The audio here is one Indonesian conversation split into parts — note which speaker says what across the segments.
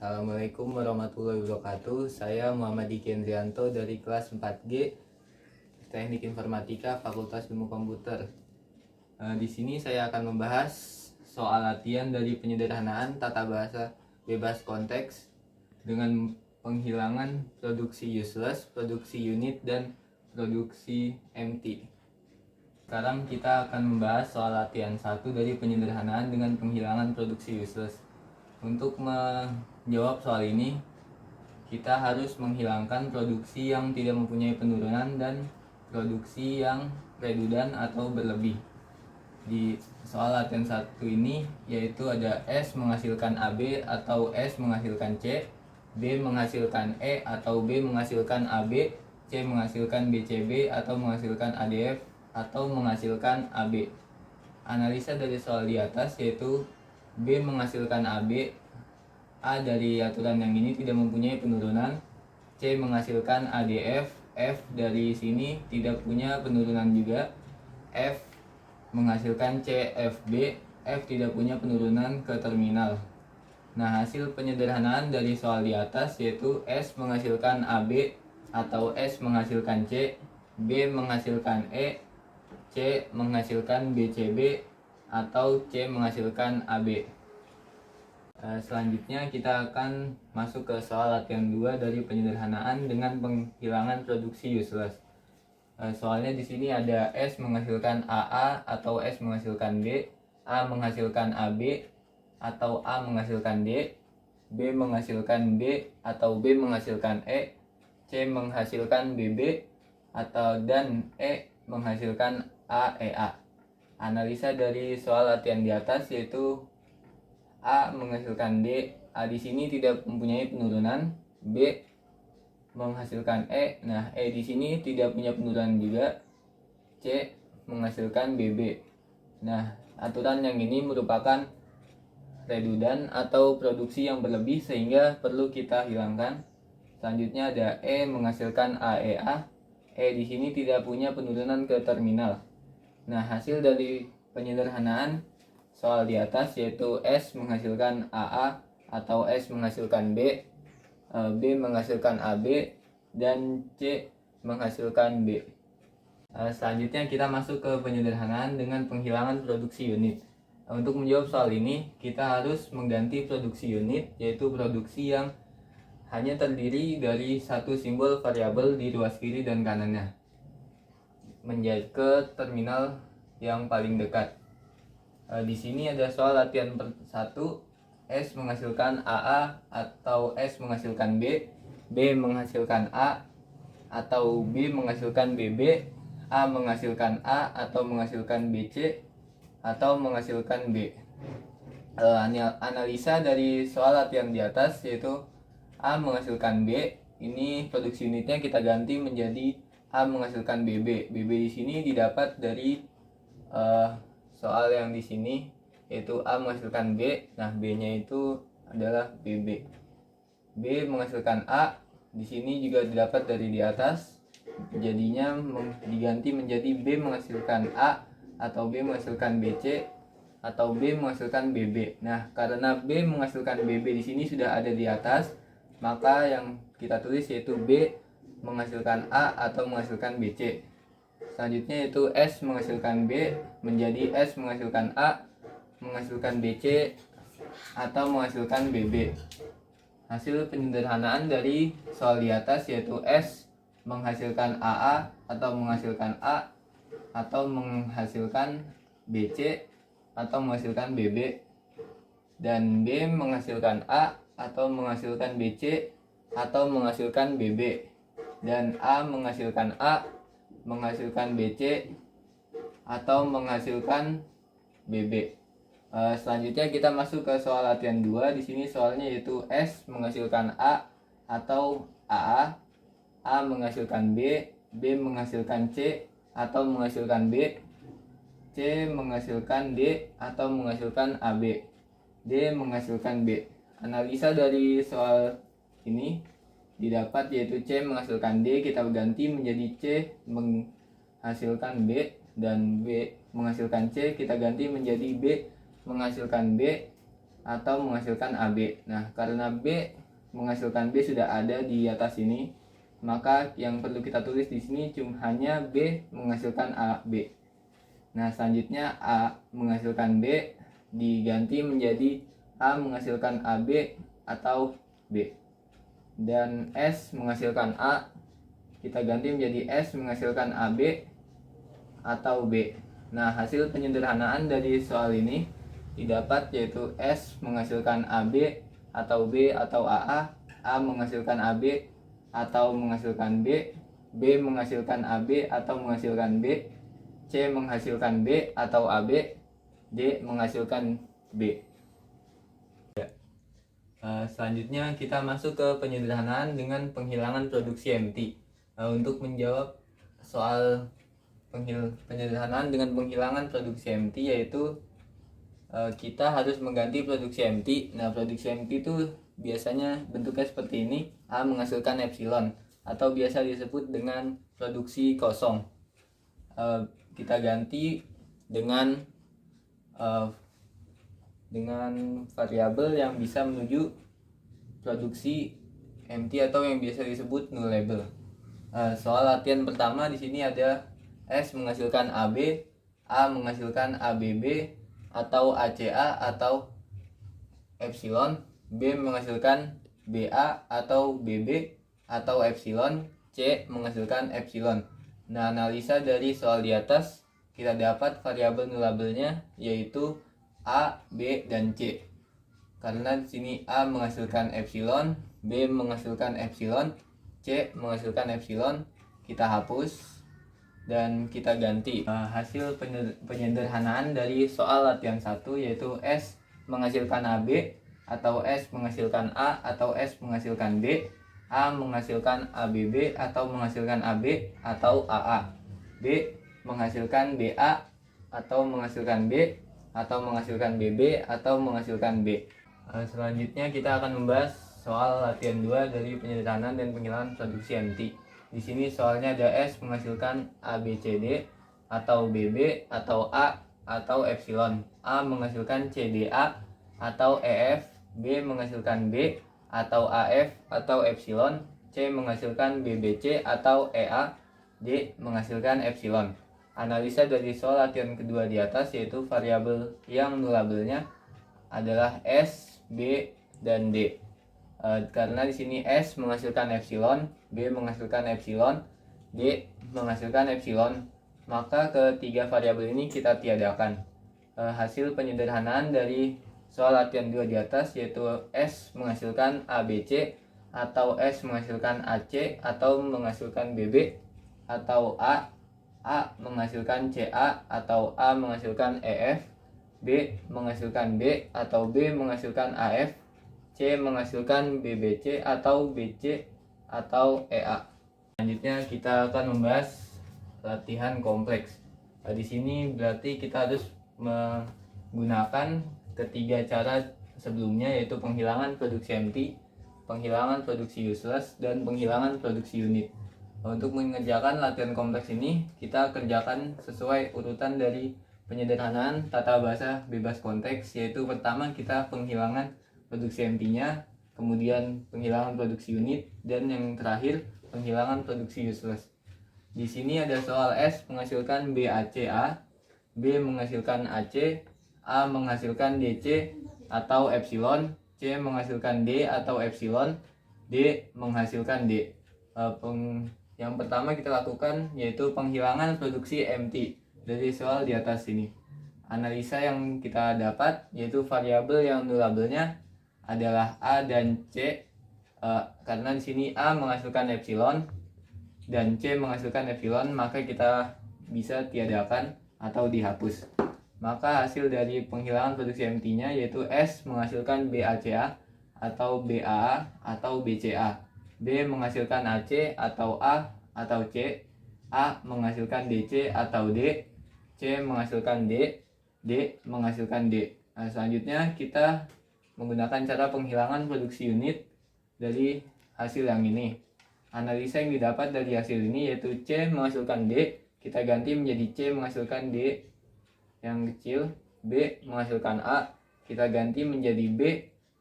Speaker 1: Assalamualaikum warahmatullahi wabarakatuh. Saya Muhammad Dikendrianto dari kelas 4G Teknik Informatika Fakultas Ilmu Komputer. Di sini saya akan membahas soal latihan dari penyederhanaan tata bahasa bebas konteks dengan penghilangan produksi useless, produksi unit, dan produksi empty. Sekarang kita akan membahas soal latihan 1 dari penyederhanaan dengan penghilangan produksi useless. Untuk menjawab soal ini, kita harus menghilangkan produksi yang tidak mempunyai penurunan dan produksi yang redundan atau berlebih. Di soal latihan 1 ini yaitu ada S menghasilkan AB atau S menghasilkan C, B menghasilkan E atau B menghasilkan AB, C menghasilkan BCB atau menghasilkan ADF atau menghasilkan AB. Analisa dari soal di atas yaitu B menghasilkan AB, A dari aturan yang ini tidak mempunyai penurunan, C menghasilkan ADF, F dari sini tidak punya penurunan juga, F menghasilkan CFB, F tidak punya penurunan ke terminal. Nah, hasil penyederhanaan dari soal di atas yaitu S menghasilkan AB atau S menghasilkan C, B menghasilkan E, C menghasilkan BCB atau C menghasilkan AB. Selanjutnya kita akan masuk ke soal latihan 2 dari penyederhanaan dengan penghilangan produksi useless. Soalnya di sini ada S menghasilkan AA atau S menghasilkan B, A menghasilkan AB atau A menghasilkan D, B menghasilkan B atau B menghasilkan E, C menghasilkan BB atau dan E menghasilkan AEA. Analisa dari soal latihan di atas yaitu A menghasilkan D, A di sini tidak mempunyai penurunan, B menghasilkan E, nah E di sini tidak punya penurunan juga, C menghasilkan BB. Nah, aturan yang ini merupakan redundan atau produksi yang berlebih sehingga perlu kita hilangkan. Selanjutnya ada E menghasilkan AEA, E di sini tidak punya penurunan ke terminal. Nah, hasil dari penyederhanaan soal di atas yaitu S menghasilkan AA atau S menghasilkan B, B menghasilkan AB, dan C menghasilkan B. Selanjutnya kita masuk ke penyederhanaan dengan penghilangan produksi unit. Untuk menjawab soal ini, kita harus mengganti produksi unit, yaitu produksi yang hanya terdiri dari satu simbol variabel di ruas kiri dan kanannya, menjadi ke terminal yang paling dekat. Di sini ada soal latihan 1, S menghasilkan AA atau S menghasilkan B, B menghasilkan A atau B menghasilkan BB, A menghasilkan A atau menghasilkan BC atau menghasilkan B. Analisa dari soal latihan di atas yaitu A menghasilkan B, ini produksi unitnya kita ganti menjadi A menghasilkan BB. BB di sini didapat dari soal yang di sini yaitu A menghasilkan B, nah B-nya itu adalah BB. B menghasilkan A, di sini juga didapat dari di atas, jadinya diganti menjadi B menghasilkan A atau B menghasilkan BC atau B menghasilkan BB. Nah, karena B menghasilkan BB di sini sudah ada di atas, maka yang kita tulis yaitu B menghasilkan A atau menghasilkan BC. Selanjutnya yaitu S menghasilkan B menjadi S menghasilkan A, menghasilkan BC atau menghasilkan BB. Hasil penyederhanaan dari soal di atas yaitu S menghasilkan AA atau menghasilkan A atau menghasilkan BC atau menghasilkan BB, dan B menghasilkan A atau menghasilkan BC atau menghasilkan BB, dan A menghasilkan A, menghasilkan BC atau menghasilkan BB. Selanjutnya kita masuk ke soal latihan 2. Di sini soalnya yaitu S menghasilkan A atau AA, A menghasilkan B, B menghasilkan C atau menghasilkan B, C menghasilkan D atau menghasilkan AB, D menghasilkan B. Analisa dari soal ini didapat yaitu C menghasilkan D kita ganti menjadi C menghasilkan B, dan B menghasilkan C kita ganti menjadi B menghasilkan B, atau menghasilkan AB. Nah, karena B menghasilkan B sudah ada di atas ini, maka yang perlu kita tulis di sini cuma hanya B menghasilkan AB. Nah, selanjutnya A menghasilkan B diganti menjadi A menghasilkan AB atau B. Dan S menghasilkan A kita ganti menjadi S menghasilkan AB atau B. Nah, hasil penyederhanaan dari soal ini didapat yaitu S menghasilkan AB atau B atau AA, A menghasilkan AB atau menghasilkan B, B menghasilkan AB atau menghasilkan B, C menghasilkan B atau AB, D menghasilkan B. Selanjutnya kita masuk ke penyederhanaan dengan penghilangan produksi MT. Untuk menjawab soal penyederhanaan dengan penghilangan produksi MT, yaitu kita harus mengganti produksi MT. Nah, produksi MT itu biasanya bentuknya seperti ini, A menghasilkan epsilon atau biasa disebut dengan produksi kosong. Kita ganti dengan variabel yang bisa menuju produksi MT atau yang biasa disebut nullable. Soal latihan pertama di sini ada S menghasilkan AB, A menghasilkan ABB atau ACA atau epsilon, B menghasilkan BA atau BB atau epsilon, C menghasilkan epsilon. Nah, analisa dari soal di atas kita dapat variabel nullable-nya yaitu A, B, dan C. Karena di sini A menghasilkan epsilon, B menghasilkan epsilon, C menghasilkan epsilon, kita hapus dan kita ganti. Hasil penyederhanaan dari soal latihan 1 yaitu S menghasilkan AB atau S menghasilkan A atau S menghasilkan B, A menghasilkan ABB atau menghasilkan AB atau AA, B menghasilkan BA atau menghasilkan B atau menghasilkan BB atau menghasilkan B. Selanjutnya kita akan membahas soal latihan 2 dari penyederhanaan dan penghilangan produksi MT. Di sini soalnya ada S menghasilkan ABCD atau BB atau A atau epsilon, A menghasilkan CDA atau EF, B menghasilkan B atau AF atau epsilon, C menghasilkan BBC atau EA, D menghasilkan epsilon. Analisa dari soal latihan kedua di atas yaitu variabel yang nullable-nya adalah S, B, dan D. Karena di sini S menghasilkan epsilon, B menghasilkan epsilon, D menghasilkan epsilon, maka ketiga variabel ini kita tiadakan. Hasil penyederhanaan dari soal latihan 2 di atas yaitu S menghasilkan ABC atau S menghasilkan AC atau menghasilkan BB atau A menghasilkan CA atau A menghasilkan EF, B menghasilkan B atau B menghasilkan AF, C menghasilkan BBC atau BC atau EA. Selanjutnya kita akan membahas latihan kompleks. Di sini berarti kita harus menggunakan ketiga cara sebelumnya yaitu penghilangan produksi MT, penghilangan produksi useless, dan penghilangan produksi unit. Untuk mengerjakan latihan kompleks ini, kita kerjakan sesuai urutan dari penyederhanaan tata bahasa bebas konteks, yaitu pertama kita penghilangan produksi MT-nya, kemudian penghilangan produksi unit, dan yang terakhir penghilangan produksi useless. Di sini ada soal S menghasilkan BACA, B menghasilkan AC, A menghasilkan DC atau epsilon, C menghasilkan D atau epsilon, D menghasilkan D. Yang pertama kita lakukan yaitu penghilangan produksi MT dari soal di atas ini. Analisa yang kita dapat yaitu variabel yang nullable-nya adalah A dan C. Karena di sini A menghasilkan epsilon dan C menghasilkan epsilon, maka kita bisa tiadakan atau dihapus. Maka hasil dari penghilangan produksi MT-nya yaitu S menghasilkan BACA atau BAA atau BCA, B menghasilkan AC atau A atau C, A menghasilkan DC atau D, C menghasilkan D, D menghasilkan D. Nah, selanjutnya kita menggunakan cara penghilangan produksi unit dari hasil yang ini. Analisa yang didapat dari hasil ini yaitu C menghasilkan D, kita ganti menjadi C menghasilkan D yang kecil, B menghasilkan A, kita ganti menjadi B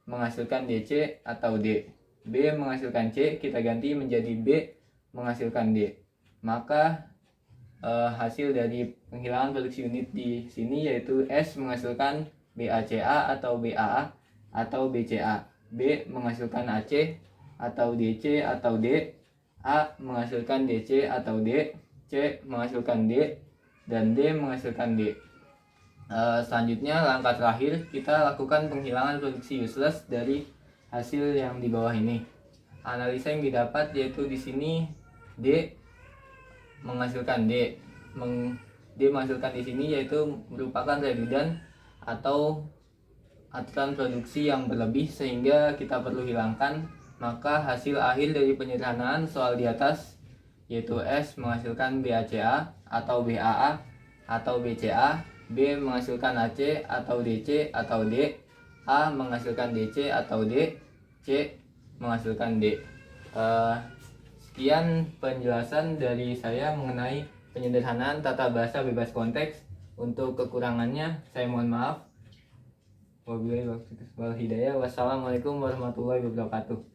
Speaker 1: menghasilkan DC atau D. B menghasilkan C, kita ganti menjadi B menghasilkan D. Maka hasil dari penghilangan produksi unit di sini yaitu S menghasilkan BACA atau BAA atau BCA, B menghasilkan AC atau DC atau D, A menghasilkan DC atau D, C menghasilkan D, dan D menghasilkan D. Selanjutnya langkah terakhir kita lakukan penghilangan produksi useless dari hasil yang di bawah ini. Analisa yang didapat yaitu di sini D menghasilkan D. D menghasilkan di sini yaitu merupakan redundan atau aturan produksi yang berlebih sehingga kita perlu hilangkan. Maka hasil akhir dari penyederhanaan soal di atas yaitu S menghasilkan BACA atau BAA atau BCA, B menghasilkan AC atau DC atau D, A menghasilkan DC atau D, C menghasilkan D. Sekian penjelasan dari saya mengenai penyederhanaan tata bahasa bebas konteks. Untuk kekurangannya saya mohon maaf. Wabillahi taufiq wal hidayah. Wassalamualaikum warahmatullahi wabarakatuh.